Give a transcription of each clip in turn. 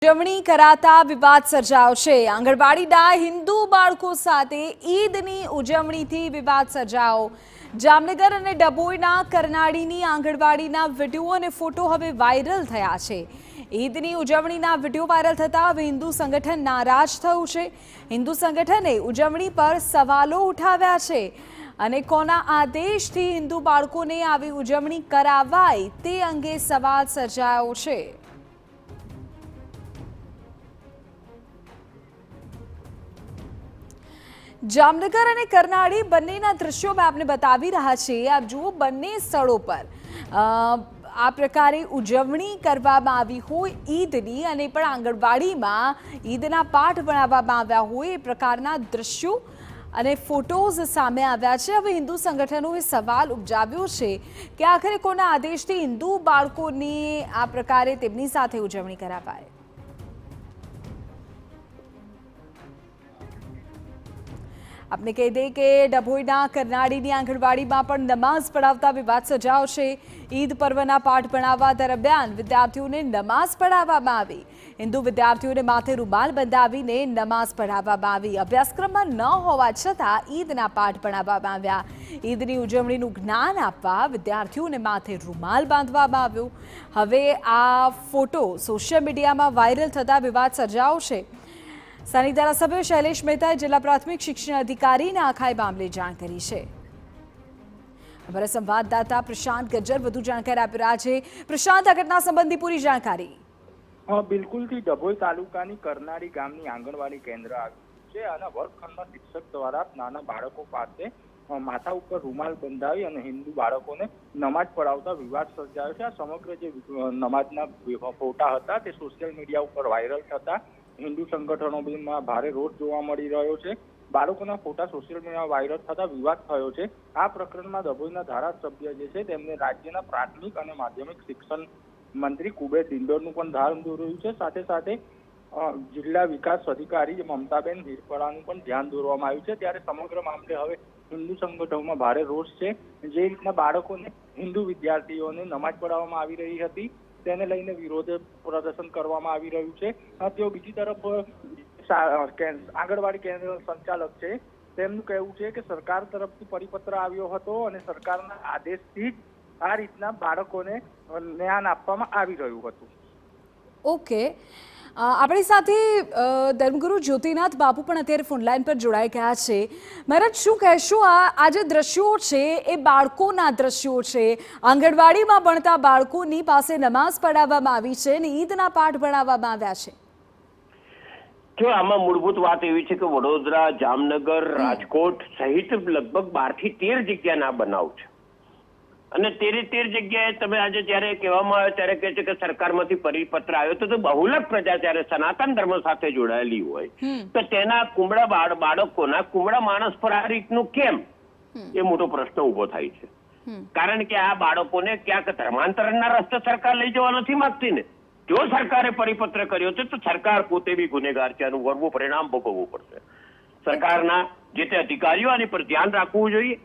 ઉજવણી કરાતા વિવાદ સર્જાયો છે। આંગણવાડીના હિન્દુ બાળકો સાથે ઈદની ઉજવણીથી વિવાદ સર્જાયો। જામનગર અને ડભોઈના કરનાળીની આંગણવાડીના વિડીયો અને ફોટો હવે વાયરલ થયા છે। ઈદની ઉજવણીના વિડીયો વાયરલ થતા હવે હિન્દુ સંગઠન નારાજ થયું છે। હિન્દુ સંગઠને ઉજવણી પર સવાલો ઉઠાવ્યા છે અને કોના આદેશથી હિન્દુ બાળકોને આવી ઉજવણી કરાવાય તે અંગે સવાલ સર્જાયો છે। જામનગર અને કરનાળી બંનેના દ્રશ્યો મેં આપને બતાવી રહ્યા છીએ। આપ જુઓ, બંને સ્થળો પર આ પ્રકારે ઉજવણી કરવામાં આવી હોય ઈદની અને પણ આંગણવાડીમાં ઈદના પાઠ ભણાવવામાં આવ્યા હોય એ પ્રકારના દ્રશ્યો અને ફોટોઝ સામે આવ્યા છે। હવે હિન્દુ સંગઠનોએ સવાલ ઉપજાવ્યો છે કે આખરે કોના આદેશથી હિન્દુ બાળકોની આ પ્રકારે તેમની સાથે ઉજવણી કરાવાય। આપને કહી દઈએ કે ડભોઈના કરનાળીની આંગણવાડીમાં પણ નમાઝ પઢાવતા વિવાદ સર્જાયો છે। ઈદ પર્વના પાઠ ભણાવવા દરમિયાન વિદ્યાર્થીઓને નમાઝ પઢાવવામાં આવી। હિન્દુ વિદ્યાર્થીઓને માથે રૂમાલ બંધાવીને નમાઝ પઢાવવામાં આવી। અભ્યાસક્રમમાં ન હોવા છતાં ઈદના પાઠ ભણાવવામાં આવ્યા। ઈદની ઉજવણીનું જ્ઞાન આપવા વિદ્યાર્થીઓને માથે રૂમાલ બાંધવામાં આવ્યો। હવે આ ફોટો સોશિયલ મીડિયામાં વાયરલ થતા વિવાદ સર્જાયો છે। સ્થાનિક ધારાસભ્ય શૈલેષ મહેતાએ જિલ્લા પ્રાથમિક શિક્ષણ અધિકારીને આખા મામલે જાણ કરી છે। અમારા સંવાદદાતા પ્રશાંત ગજ્જર વધુ જાણકારી આપી રહ્યા છે। પ્રશાંત, આ ઘટના સંબંધી પૂરી જાણકારી। બિલકુલથી ડભોઈ તાલુકાની કરનાળી ગામની આંગણવાડી કેન્દ્ર આવ્યું છે અને વર્ગખંડના શિક્ષક દ્વારા નાના બાળકો પાસે માથા ઉપર રૂમાલ બંધાવી અને હિન્દુ બાળકોને નમાજ પઢાવતા વિવાદ સર્જાયો છે। આ સમગ્ર જે નમાજના ફોટા હતા તે સોશિયલ મીડિયા ઉપર વાયરલ થતા હિન્દુ સંગઠનોમાં ભારે રોષ જોવા મળી રહ્યો છે। બાળકોના ફોટા સોશિયલ મીડિયામાં વાયરલ થતા વિવાદ થયો છે। આ પ્રકરણમાં ડભોઈના ધારાસભ્ય જે છે તેમને રાજ્યના પ્રાથમિક અને માધ્યમિક શિક્ષણ મંત્રી કુબેર ડિંડોરનું પણ ધ્યાન દોર્યું છે। સાથે સાથે જિલ્લા વિકાસ અધિકારી મમતાબેન હિરપરાનું પણ ધ્યાન દોરવામાં આવ્યું છે। ત્યારે સમગ્ર મામલે હવે હિન્દુ સંગઠનોમાં ભારે રોષ છે। જે રીતના બાળકોને હિન્દુ વિદ્યાર્થીઓને નમાજ પઢાવવામાં આવી રહી હતી તેને લઈને વિરોધ પ્રદર્શન કરવામાં આવી રહ્યું છે। તેઓ બીજી તરફ આંગણવાડી કેન્દ્ર સંચાલક છે તેમનું કહેવું છે કે સરકાર તરફથી પરિપત્ર આવ્યો હતો અને સરકારના આદેશથી આ રીતના બાળકોને જ્ઞાન આપવામાં આવી રહ્યું હતું। ઓકે, આપણી સાથે ધર્મગુરુ જ્યોતિનાથ બાપુ પણ અત્યારે ફોનલાઈન પર જોડાઈ ગયા છે। મહારાજ, શું કહેશો? આ જે દ્રશ્યો છે એ બાળકોના દ્રશ્યો છે। આંગણવાડીમાં ભણતા બાળકોની પાસે નમાઝ પઢાવવામાં આવી છે અને ઈદના પાઠ ભણાવવામાં આવ્યા છે। જો આમાં મૂળભૂત વાત એવી છે કે વડોદરા, જામનગર, રાજકોટ સહિત લગભગ 12 થી 13 જગ્યાના બનાવ છે અને 13 જગ્યાએ તમે આજે જયારે કહેવામાં આવે ત્યારે કહે છે કે સરકારમાંથી પરિપત્ર આવ્યો તો બહુલક પ્રજા જયારે સનાતન ધર્મ સાથે જોડાયેલી હોય તો તેના કુમળા બાળકોના કુમળા માણસ પર આ રીતનું કેમ, એ મોટો પ્રશ્ન ઉભો થાય છે। કારણ કે આ બાળકોને ક્યાંક ધર્માંતરણના રસ્તે સરકાર લઈ જવા નથી માંગતી ને। જો સરકારે પરિપત્ર કર્યો છે તો સરકાર પોતે બી ગુનેગાર છે, આનું વળવું પરિણામ ભોગવવું પડશે। સરકારના જે તે અધિકારીઓ આની પર ધ્યાન રાખવું જોઈએ।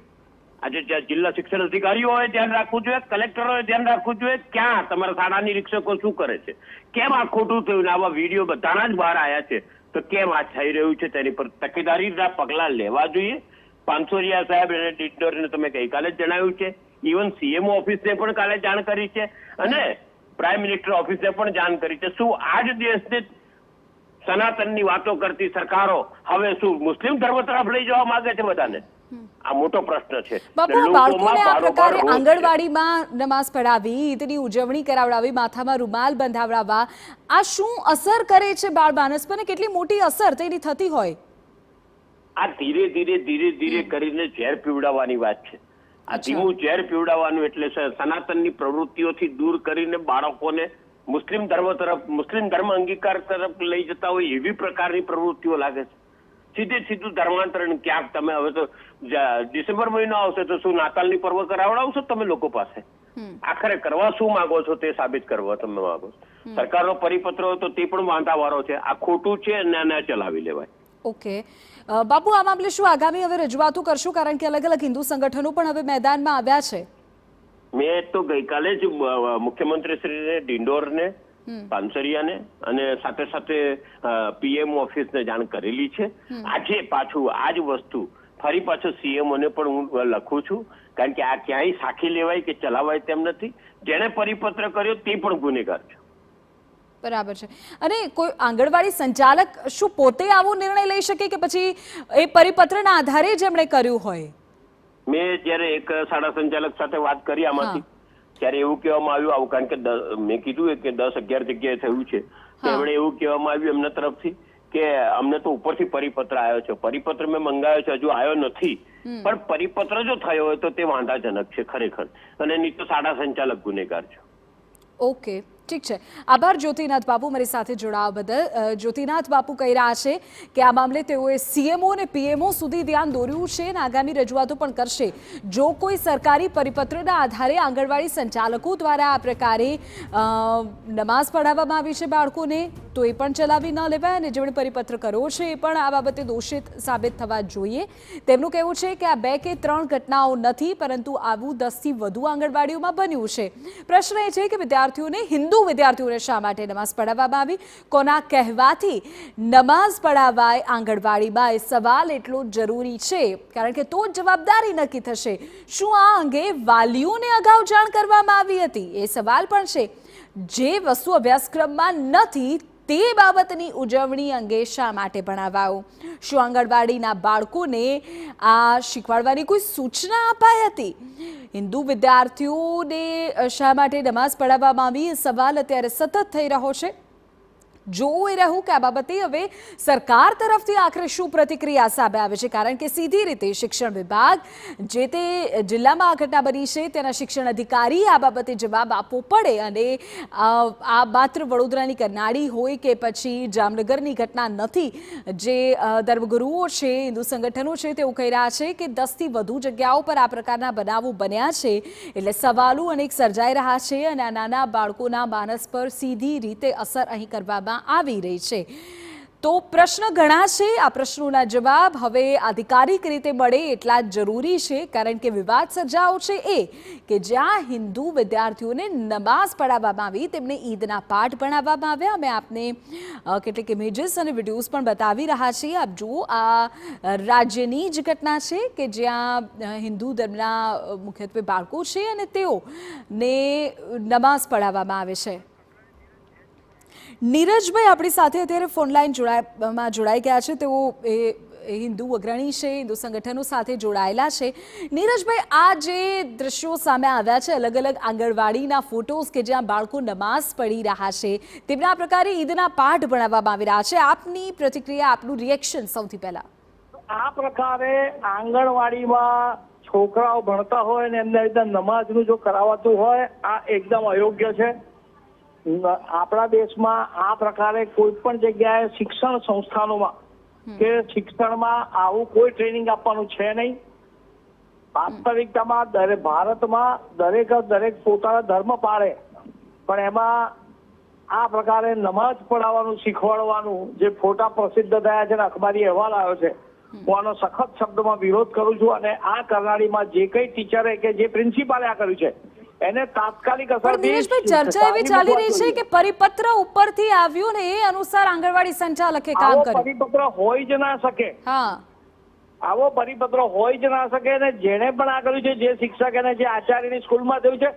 આજે જિલ્લા શિક્ષણ અધિકારીઓએ ધ્યાન રાખવું જોઈએ, કલેક્ટરોએ ધ્યાન રાખવું જોઈએ ક્યાં તમારા શાળા નિરીક્ષકો શું કરે છે, કેમ આ ખોટું થયું, આવા વિડીયો બધાના જ બહાર આવ્યા છે તો કેમ આ થઈ રહ્યું છે તેની પર તકેદારીના પગલાં લેવા જોઈએ। પાનસોરિયા સાહેબ અને ડિંડોરને તમે ગઈકાલે જ જણાવ્યું છે, ઇવન સીએમઓ ઓફિસને પણ કાલે જાણ કરી છે અને પ્રાઇમ મિનિસ્ટર ઓફિસે પણ જાણ કરી છે। શું આ જ દેશને સનાતનની વાતો કરતી સરકારો હવે શું મુસ્લિમ ધર્મ તરફ લઈ જવા માંગે છે બધાને? આ મોટો પ્રશ્ન છે। બાપુ, બાળકોને આ પ્રકારે આંગણવાડીમાં નમાઝ પઢાવી, ઈદની ઉજવણી કરાવડાવી, માથામાં રૂમાલ બંધાવડાવવા, આ શું અસર કરે છે બાળ માનસ પર? કેટલી મોટી અસર તેની થતી હોય? આ ધીરે ધીરે કરીને ઝેર પીવડાવવાની વાત છે। આ ધીમું ઝેર પીવડાવવાનું એટલે સનાતનની પ્રવૃત્તિઓથી દૂર કરીને બાળકોને મુસ્લિમ ધર્મ અંગીકાર તરફ લઈ જતા હોય એવી પ્રકારની પ્રવૃત્તિઓ લાગે છે। સીધું ધર્માંતરણ ક્યાંક તમે હવે તો ડિસેમ્બર મહિનો આવશે તો શું નાતાલની પર્વ કરાવડાવશો તમે લોકો પાસે? આખરે કરવા શું માંગો છો તે સાબિત કરવા તમે માંગો છો। સરકારનો પરિપત્ર હોય તો તે પણ વાંધાવાળો છે। આ ખોટું છે અને ચલાવી લેવાય। ઓકે બાપુ, આ મામલે શું આગામી હવે રજૂઆતો કરશો? કારણ કે અલગ અલગ હિન્દુ સંગઠનો પણ હવે મેદાનમાં આવ્યા છે। મેં તો ગઈકાલે જ મુખ્યમંત્રી શ્રીને, ડિંડોરને પાનસરિયાને અને સાથે સાથે પીએમ ઓફિસને જાણ કરેલી છે. આજે પાછું આ જ વસ્તુ ફરી પાછું સીએમઓને પણ હું લખું છું, કારણ કે આ ક્યાંય સાખી લેવાય કે ચલાવાય તેમ નથી. જેણે પરિપત્ર કર્યો તે પણ ગુનેગાર છે. બરાબર છે. અને કોઈ આંગણવાડી સંચાલક શું પોતે આવો નિર્ણય લઈ શકે કે પછી એ પરિપત્રના આધારે જ એમણે કર્યું હોય? મેં જ્યારે એક શાળા સંચાલક સાથે વાત કરી આમાંથી, ત્યારે એવું કહેવામાં આવ્યું, આવું કારણ કે મેં કીધું કે 10-11 જગ્યાએ થયું છે, તો એમણે એવું કહેવામાં આવ્યું એમના તરફથી કે અમને તો ઉપરથી પરિપત્ર આવ્યો છે, પરિપત્ર મેં મંગાવ્યો છે, હજુ આવ્યો નથી. પણ પરિપત્ર જો થયો હોય તો તે વાંધાજનક છે ખરેખર, અને નહીં તો શાળા સંચાલક ગુનેગાર છે. ઓકે, ઠીક છે. આભાર જ્યોતિનાથ બાપુ મારી સાથે જોડાવા બદલ. જ્યોતિનાથ બાપુ કહી રહ્યા છે કે આ મામલે તેઓએ સીએમઓ અને પીએમઓ સુધી ધ્યાન દોર્યું છે અને આગામી રજૂઆતો પણ કરશે. જો કોઈ સરકારી પરિપત્રના આધારે આંગણવાડી સંચાલકો દ્વારા આ પ્રકારે નમાઝ પઢાવવામાં આવી છે બાળકોને, તો એ પણ ચલાવી ન લેવાય અને જેમણે પરિપત્ર કર્યો છે એ પણ આ બાબતે દોષિત સાબિત થવા જોઈએ. તેમનું કહેવું છે કે આ 2 કે 3 ઘટનાઓ નથી, પરંતુ આવું 10થી વધુ આંગણવાડીઓમાં બન્યું છે. પ્રશ્ન એ છે કે વિદ્યાર્થીઓને હિન્દુ વિદ્યાર્થીઓને શા માટે નમાઝ પઢાવવામાં આવી, કોના કહેવાથી નમાઝ પઢાવાય આંગણવાડીમાં, એ સવાલ એટલો જરૂરી છે, કારણ કે તો જ જવાબદારી નક્કી થશે. શું આ અંગે વાલીઓને અગાઉ જાણ કરવામાં આવી હતી? એ સવાલ પણ છે. જે વસ્તુ અભ્યાસક્રમમાં નથી તે બાબતની ઉજવણી અંગે શા માટે ભણાવાયું? શું આંગણવાડીના બાળકોને આ શીખવાડવાની કોઈ સૂચના અપાઈ હતી? હિન્દુ વિદ્યાર્થીઓને શા માટે નમાઝ પઢાવવામાં આવી, એ સવાલ અત્યારે સતત થઈ રહ્યો છે. જોવું એ રહ્યું કે આ બાબતે હવે સરકાર તરફથી આખરે શું પ્રતિક્રિયા સામે આવે છે, કારણ કે સીધી રીતે શિક્ષણ વિભાગ જે તે જિલ્લામાં આ ઘટના બની છે તેના શિક્ષણ અધિકારી આ બાબતે જવાબ આપવો પડે. અને આ માત્ર વડોદરાની કરનાળી હોય કે પછી જામનગરની ઘટના નથી. જે ધર્મગુરુઓ છે, હિન્દુ સંગઠનો છે, તેઓ કહી રહ્યા છે કે 10થી વધુ જગ્યાઓ પર આ પ્રકારના બનાવો બન્યા છે, એટલે સવાલો અનેક સર્જાઈ રહ્યા છે અને આ નાના બાળકોના માનસ પર સીધી રીતે અસર અહીં કરવામાં આવી રહી છે. તો પ્રશ્ન ઘણા છે. આ પ્રશ્નોના જવાબ હવે આધિકારિક રીતે મળે એટલા જ જરૂરી છે, કારણ કે વિવાદ સર્જાયો છે એ કે જ્યાં હિન્દુ વિદ્યાર્થીઓને નમાઝ પઢાવવામાં આવી, તેમને ઈદના પાઠ ભણાવવામાં આવ્યા. અમે આપને કેટલીક ઇમેજીસ અને વિડીયોઝ પણ બતાવી રહ્યા છીએ. આપ જુઓ, આ રાજ્યની જ ઘટના છે કે જ્યાં હિન્દુ ધર્મના મુખ્યત્વે બાળકો છે અને તેઓને નમાઝ પઢાવવામાં આવે છે. નીરજભાઈ આપણી સાથે અત્યારે ફોનલાઈન જોડાઈ ગયા છે. તેઓ હિન્દુ અગ્રણી છે, હિન્દુ સંગઠનો સાથે જોડાયેલા છે. નીરજભાઈ, આ જે દ્રશ્યો સામે આવ્યા છે, અલગ અલગ આંગણવાડીના ફોટોઝ કે જ્યાં બાળકો નમાઝ પઢી રહ્યા છે, તેમને આ પ્રકારે ઈદના પાઠ ભણાવવામાં આવી રહ્યા છે, આપની પ્રતિક્રિયા, આપનું રિએક્શન સૌથી પહેલા? આ પ્રકારે આંગણવાડીમાં છોકરાઓ ભણતા હોય ને એમને રીતે નમાઝનું જો કરાવાતું હોય, આ એકદમ અયોગ્ય છે. આપણા દેશમાં આ પ્રકારે કોઈ પણ જગ્યાએ શિક્ષણ સંસ્થાનોમાં કે શિક્ષણમાં આવું કોઈ ટ્રેનિંગ આપવાનું છે નહીં. વાસ્તવિકતામાં ભારતમાં દરેક પોતાના ધર્મ પાળે, પણ એમાં આ પ્રકારે નમાઝ પઢાવવાનું શીખવાડવાનું જે ફોટા પ્રસિદ્ધ થયા છે અને અખબારી અહેવાલ આવ્યો છે, હું આનો સખત શબ્દમાં વિરોધ કરું છું. અને આ કરનાળીમાં જે કઈ ટીચરે કે જે પ્રિન્સિપાલે આ કર્યું છે એને તાત્કાલિક અસરથી ચર્ચા એવી ચાલી રહી છે કે પરિપત્ર ઉપરથી આવ્યું ને એ અનુસાર આંગણવાડી સંચાલકે કામ કર્યું. પરિપત્ર હોય જ ના શકે. આવો પરિપત્ર હોય જ ના શકે. અને જેને પણ આ કર્યું છે, જે શિક્ષક અને જે આચાર્યની સ્કૂલમાં થયું છે,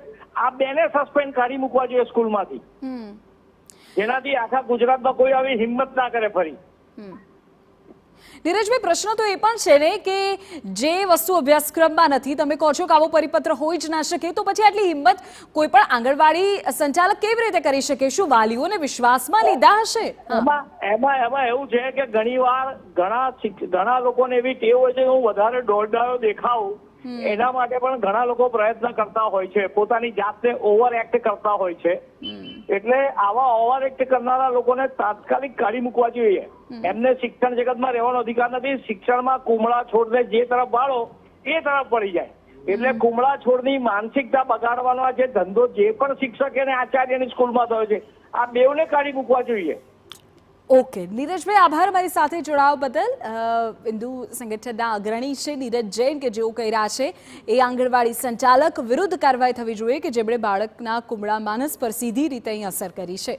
આ બેને સસ્પેન્ડ કાઢી મૂકવા જોઈએ સ્કૂલમાંથી, જેનાથી આખા ગુજરાતમાં કોઈ આવી હિંમત ના કરે ફરી. નીરજભાઈ, પ્રશ્ન તો એ પણ છે ને કે જે વસ્તુ અભ્યાસક્રમમાં નથી, તમે કહો છો કે આવો પરિપત્ર હોઈ જ ના શકે, તો પછી આટલી હિંમત કોઈ પણ આંગણવાડી સંચાલક કેવી રીતે કરી શકે? શું વાલીઓને વિશ્વાસમાં લીધા હશે? એમાં એવું છે કે ઘણીવાર ઘણા લોકોને એવી ટેવ હોય છે કે હું વધારે દોડદારો દેખાઉં, એના માટે પણ ઘણા લોકો પ્રયત્ન કરતા હોય છે, પોતાની જાતને ઓવર એક્ટ કરતા હોય છે. એટલે આવા ઓવર એક્ટ કરનારા લોકોને તાત્કાલિક કાઢી મૂકવા જોઈએ. એમને શિક્ષણ જગતમાં રહેવાનો અધિકાર નથી. શિક્ષણમાં કુમળા છોડને જે તરફ વાળો એ તરફ પડી જાય. એટલે કુમળા છોડની માનસિકતા બગાડવાનો જે ધંધો જે પણ શિક્ષક અને આચાર્યની સ્કૂલમાં થયો છે, આ બેવને કાઢી મૂકવા જોઈએ. ઓકે નીરજભાઈ, આભાર મારી સાથે જોડાવા બદલ. હિન્દુ સંગઠનના અગ્રણી છે નીરજ જૈન, કે જેઓ કહી રહ્યા છે એ આંગણવાડી સંચાલક વિરુદ્ધ કાર્યવાહી થવી જોઈએ કે જેમણે બાળકના કુમળા માનસ પર સીધી રીતે અહીં અસર કરી છે.